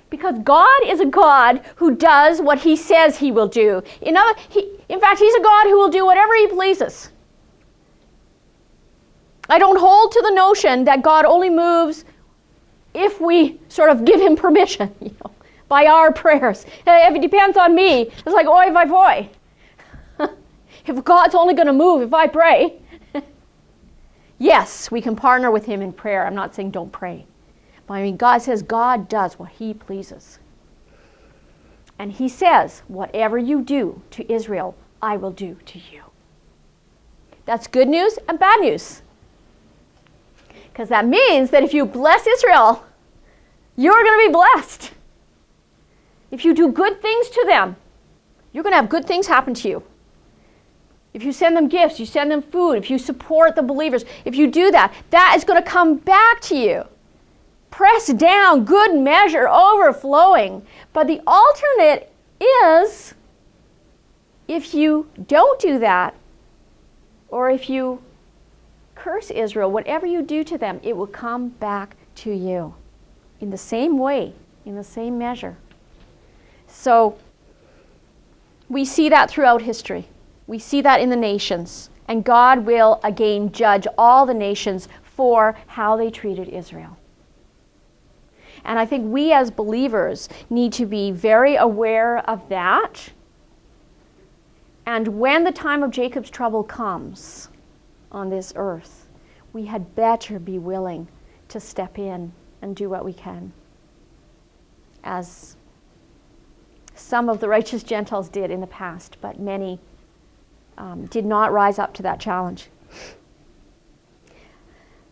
Because God is a God who does what he says he will do. In fact, he's a God who will do whatever he pleases. I don't hold to the notion that God only moves if we sort of give him permission, by our prayers. If it depends on me, it's like oy vey voy. If God's only going to move if I pray. Yes, we can partner with him in prayer. I'm not saying don't pray. But I mean, God says God does what he pleases. And he says, whatever you do to Israel, I will do to you. That's good news and bad news. Because that means that if you bless Israel, you're going to be blessed. If you do good things to them, you're going to have good things happen to you. If you send them gifts, you send them food, if you support the believers, if you do that, that is going to come back to you. Pressed down, good measure, overflowing. But the alternate is, if you don't do that, or if you curse Israel, whatever you do to them, it will come back to you in the same way, in the same measure. So we see that throughout history. We see that in the nations. And God will again judge all the nations for how they treated Israel. And I think we as believers need to be very aware of that. And when the time of Jacob's trouble comes on this earth, we had better be willing to step in and do what we can, as some of the righteous Gentiles did in the past, but many did not rise up to that challenge.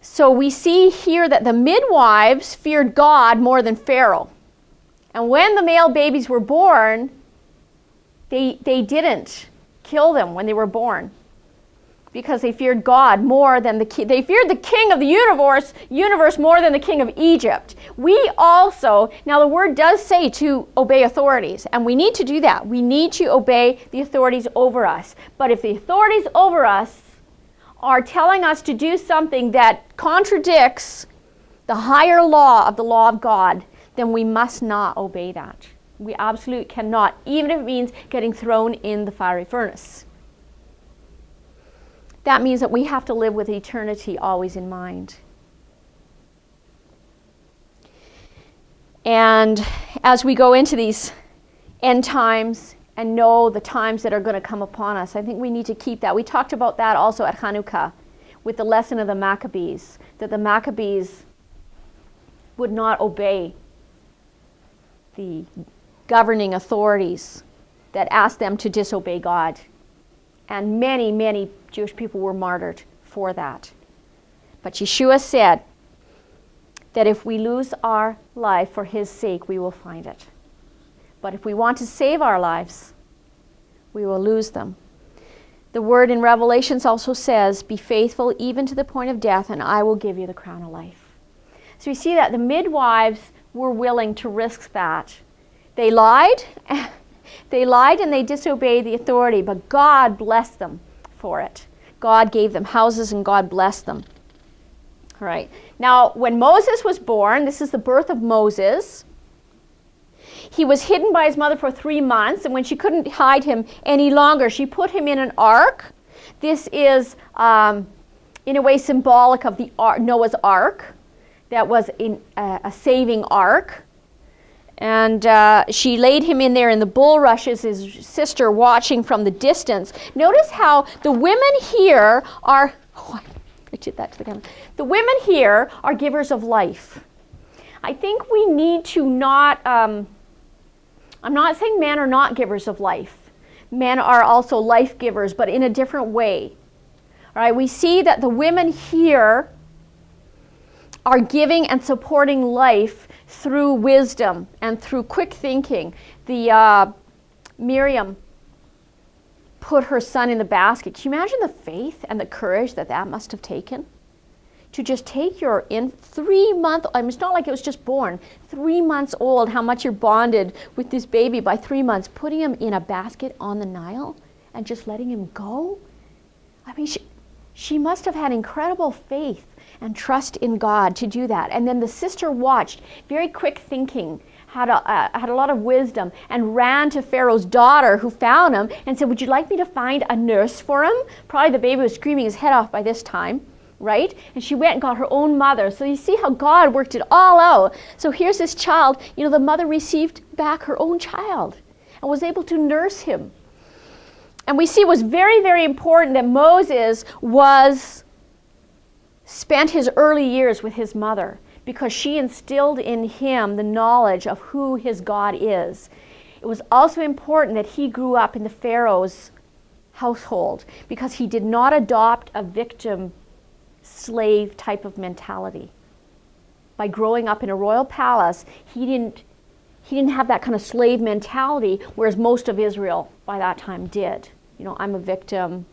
So we see here that the midwives feared God more than Pharaoh. And when the male babies were born, they didn't kill them when they were born, because they feared God more than they feared the king of the universe more than the king of Egypt. We also, now the word does say to obey authorities, and we need to do that. We need to obey the authorities over us. But if the authorities over us are telling us to do something that contradicts the higher law of the law of God, then we must not obey that. We absolutely cannot, even if it means getting thrown in the fiery furnace. That means that we have to live with eternity always in mind. And as we go into these end times and know the times that are going to come upon us, I think we need to keep that. We talked about that also at Hanukkah with the lesson of the Maccabees, that the Maccabees would not obey the governing authorities that asked them to disobey God. And many, many Jewish people were martyred for that. But Yeshua said that if we lose our life for his sake, we will find it. But if we want to save our lives, we will lose them. The word in Revelations also says, be faithful even to the point of death, and I will give you the crown of life. So we see that the midwives were willing to risk that. They lied. They lied and they disobeyed the authority, but God blessed them for it. God gave them houses and God blessed them. All right. Now, when Moses was born, this is the birth of Moses, he was hidden by his mother for 3 months, and when she couldn't hide him any longer, she put him in an ark. This is, in a way, symbolic of the Noah's Ark. That was a saving ark. And she laid him in there in the bulrushes, his sister watching from the distance. Notice how the women here are, I did that to the camera. The women here are givers of life. I think we need to not, I'm not saying men are not givers of life. Men are also life givers, but in a different way. All right, we see that the women here are giving and supporting life through wisdom and through quick thinking. Miriam put her son in the basket. Can you imagine the faith and the courage that must have taken? To just take your 3-month, I mean, it's not like it was just born, 3 months old, how much you're bonded with this baby by 3 months, putting him in a basket on the Nile and just letting him go? I mean, she must have had incredible faith and trust in God to do that. And then the sister watched, very quick thinking, had a lot of wisdom, and ran to Pharaoh's daughter, who found him and said, would you like me to find a nurse for him? Probably the baby was screaming his head off by this time, right? And she went and got her own mother. So you see how God worked it all out. So here's this child, the mother received back her own child and was able to nurse him. And we see it was very, very important that Moses spent his early years with his mother, because she instilled in him the knowledge of who his God is. It was also important that he grew up in the Pharaoh's household, because he did not adopt a victim slave type of mentality. By growing up in a royal palace, he didn't have that kind of slave mentality, whereas most of Israel by that time did. I'm a victim,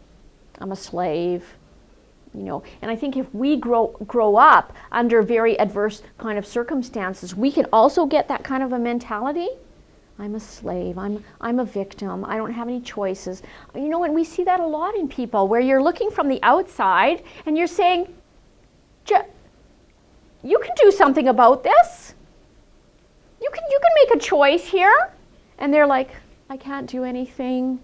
I'm a slave. And I think if we grow up under very adverse kind of circumstances, we can also get that kind of a mentality. I'm a slave, I'm a victim, I don't have any choices. And we see that a lot in people, where you're looking from the outside and you're saying, you can do something about this. You can make a choice here. And they're like, I can't do anything.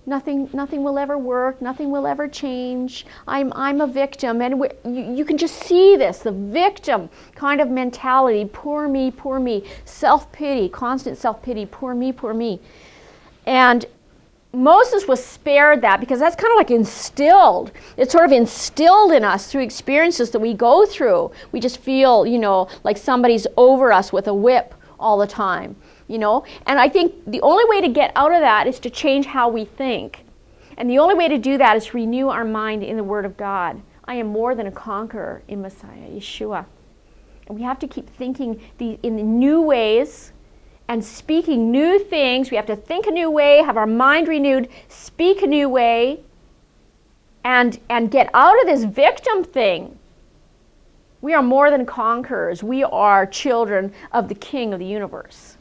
Nothing will ever work. Nothing will ever change. I'm a victim. And you can just see this, the victim kind of mentality. Poor me. Self-pity, constant self-pity. Poor me. And Moses was spared that, because that's kind of like instilled. It's sort of instilled in us through experiences that we go through. We just feel, like somebody's over us with a whip all the time. And I think the only way to get out of that is to change how we think. And the only way to do that is renew our mind in the Word of God. I am more than a conqueror in Messiah, Yeshua. And we have to keep thinking in new ways and speaking new things. We have to think a new way, have our mind renewed, speak a new way, and get out of this victim thing. We are more than conquerors. We are children of the King of the universe.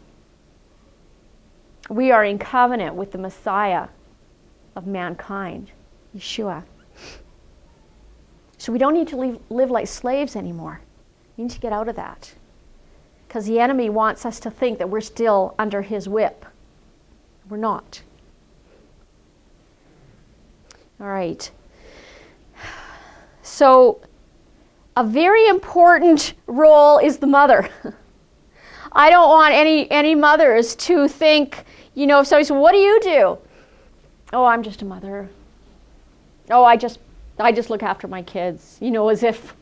We are in covenant with the Messiah of mankind, Yeshua. So we don't need to live like slaves anymore. We need to get out of that. Because the enemy wants us to think that we're still under his whip. We're not. All right. So a very important role is the mother. I don't want any mothers to think, if somebody says, what do you do? Oh, I'm just a mother. Oh, I just look after my kids, as if,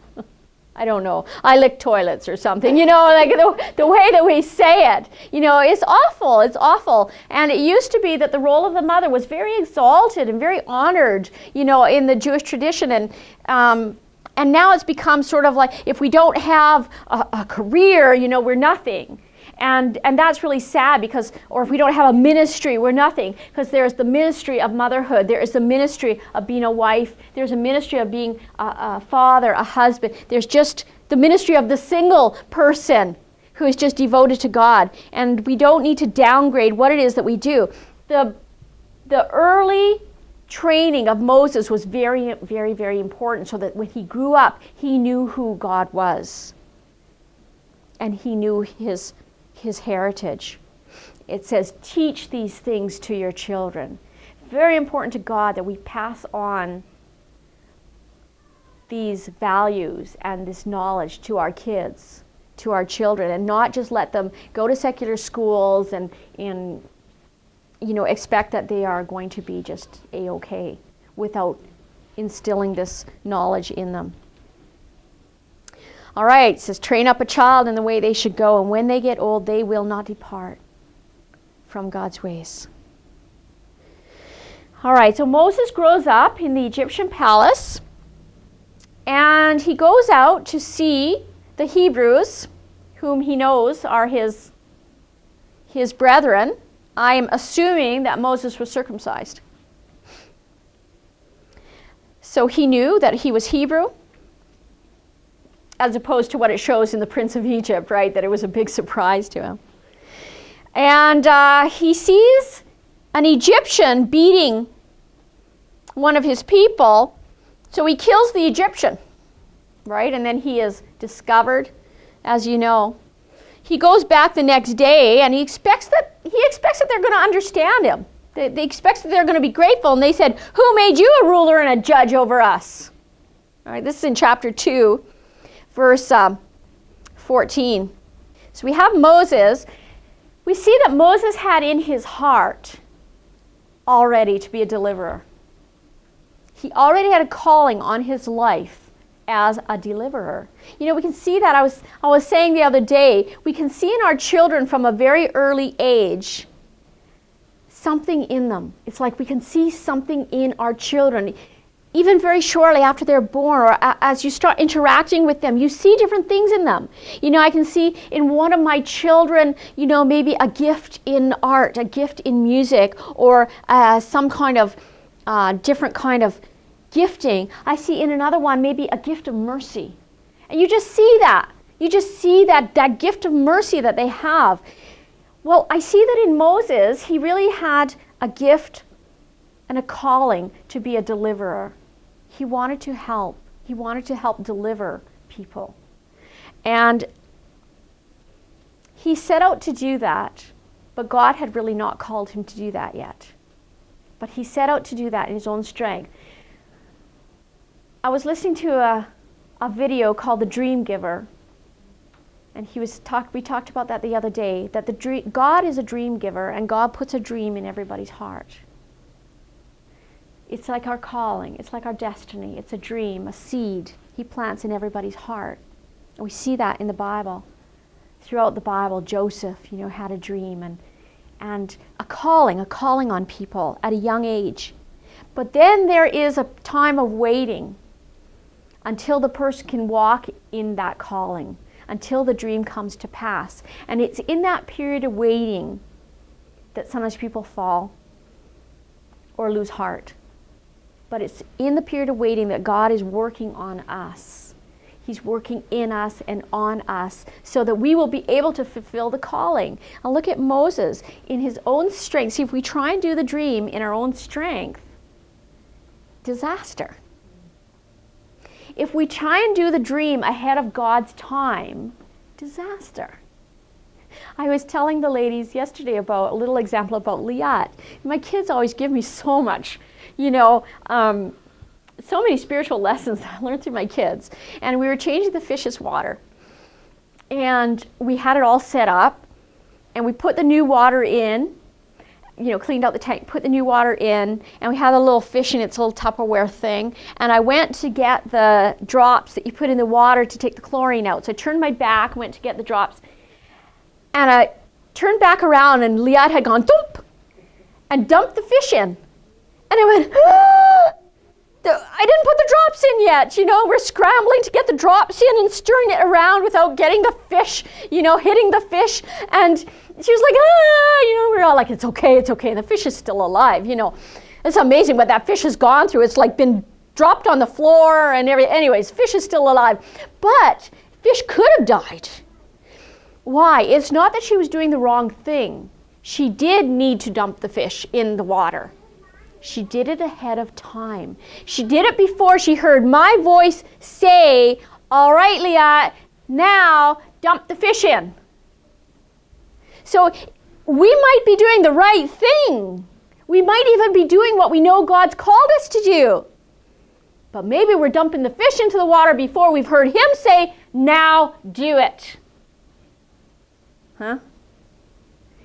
I don't know, I lick toilets or something, like the way that we say it, it's awful. And it used to be that the role of the mother was very exalted and very honored, in the Jewish tradition. And now it's become sort of like, if we don't have a career, we're nothing. And that's really sad, or if we don't have a ministry, we're nothing. Because there's the ministry of motherhood. There is the ministry of being a wife. There's a ministry of being a father, a husband. There's just the ministry of the single person who is just devoted to God. And we don't need to downgrade what it is that we do. The early training of Moses was very, very, very important, so that when he grew up, he knew who God was. And he knew his heritage. It says, teach these things to your children. Very important to God that we pass on these values and this knowledge to our kids, to our children, and not just let them go to secular schools and expect that they are going to be just A-okay without instilling this knowledge in them. All right, it says, train up a child in the way they should go, and when they get old, they will not depart from God's ways. All right, so Moses grows up in the Egyptian palace, and he goes out to see the Hebrews, whom he knows are his brethren. I am assuming that Moses was circumcised. So he knew that he was Hebrew, as opposed to what it shows in the Prince of Egypt, right? That it was a big surprise to him. And he sees an Egyptian beating one of his people, so he kills the Egyptian, right? And then he is discovered, as you know. he goes back the next day, and he expects that they're going to understand him. They expect that they're going to be grateful. And they said, "Who made you a ruler and a judge over us?" All right, this is in chapter 2, verse 14. So we have Moses. We see that Moses had in his heart already to be a deliverer. He already had a calling on his life as a deliverer. You know, we can see that. I was saying the other day, we can see in our children from a very early age something in them. It's like we can see something in our children. Even very shortly after they're born, or as you start interacting with them, you see different things in them. You know, I can see in one of my children, you know, maybe a gift in art, a gift in music, or some kind of different kind of gifting. I see in another one maybe a gift of mercy. And you just see that. You just see that gift of mercy that they have. Well, I see that in Moses, he really had a gift and a calling to be a deliverer. He wanted to help. He wanted to help deliver people. And he set out to do that, but God had really not called him to do that yet. But he set out to do that in his own strength. I was listening to a video called The Dream Giver. And we talked about that the other day, that God is a dream giver, and God puts a dream in everybody's heart. It's like our calling. It's like our destiny. It's a dream, a seed he plants in everybody's heart. And we see that in the Bible. Throughout the Bible, Joseph, you know, had a dream and a calling on people at a young age. But then there is a time of waiting until the person can walk in that calling, until the dream comes to pass. And it's in that period of waiting that sometimes people fall or lose heart. But it's in the period of waiting that God is working on us. He's working in us and on us so that we will be able to fulfill the calling. And look at Moses in his own strength. See, if we try and do the dream in our own strength, disaster. If we try and do the dream ahead of God's time, disaster. I was telling the ladies yesterday about a little example about Liat. My kids always give me so much, you know, so many spiritual lessons that I learned through my kids. And we were changing the fish's water. And we had it all set up. And we put the new water in, you know, cleaned out the tank, put the new water in, and we had a little fish in its little Tupperware thing. And I went to get the drops that you put in the water to take the chlorine out. So I turned my back, went to get the drops. And I turned back around, and Liat had gone thump and dumped the fish in. And I went, ah! I didn't put the drops in yet. You know, we're scrambling to get the drops in and stirring it around without getting the fish, you know, hitting the fish. And she was like, ah, you know, we're all like, it's okay, it's okay. And the fish is still alive, you know. It's amazing what that fish has gone through. It's like been dropped on the floor and everything. Anyways, fish is still alive. But fish could have died. Why? It's not that she was doing the wrong thing. She did need to dump the fish in the water. She did it ahead of time. She did it before she heard my voice say, all right, Liat, now dump the fish in. So we might be doing the right thing. We might even be doing what we know God's called us to do. But maybe we're dumping the fish into the water before we've heard him say, now do it. Huh?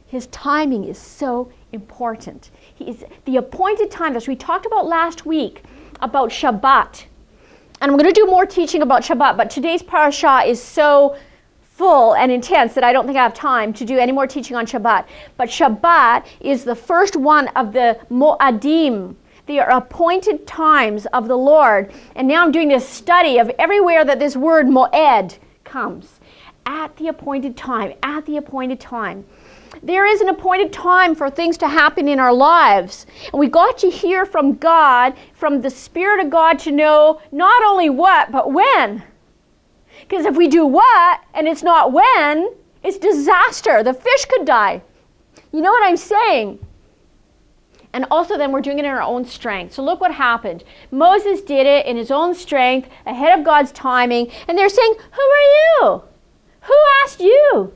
His timing is so important. He is the appointed time, as we talked about last week, about Shabbat. And I'm going to do more teaching about Shabbat, but today's parasha is so full and intense that I don't think I have time to do any more teaching on Shabbat. But Shabbat is the first one of the Mo'adim. They are appointed times of the Lord. And now I'm doing this study of everywhere that this word Mo'ed comes. At the appointed time, at the appointed time. There is an appointed time for things to happen in our lives. And we got to hear from God, from the Spirit of God, to know not only what, but when. Because if we do what, and it's not when, it's disaster. The fish could die. You know what I'm saying? And also then we're doing it in our own strength. So look what happened. Moses did it in his own strength, ahead of God's timing. And they're saying, who are you? Who asked you?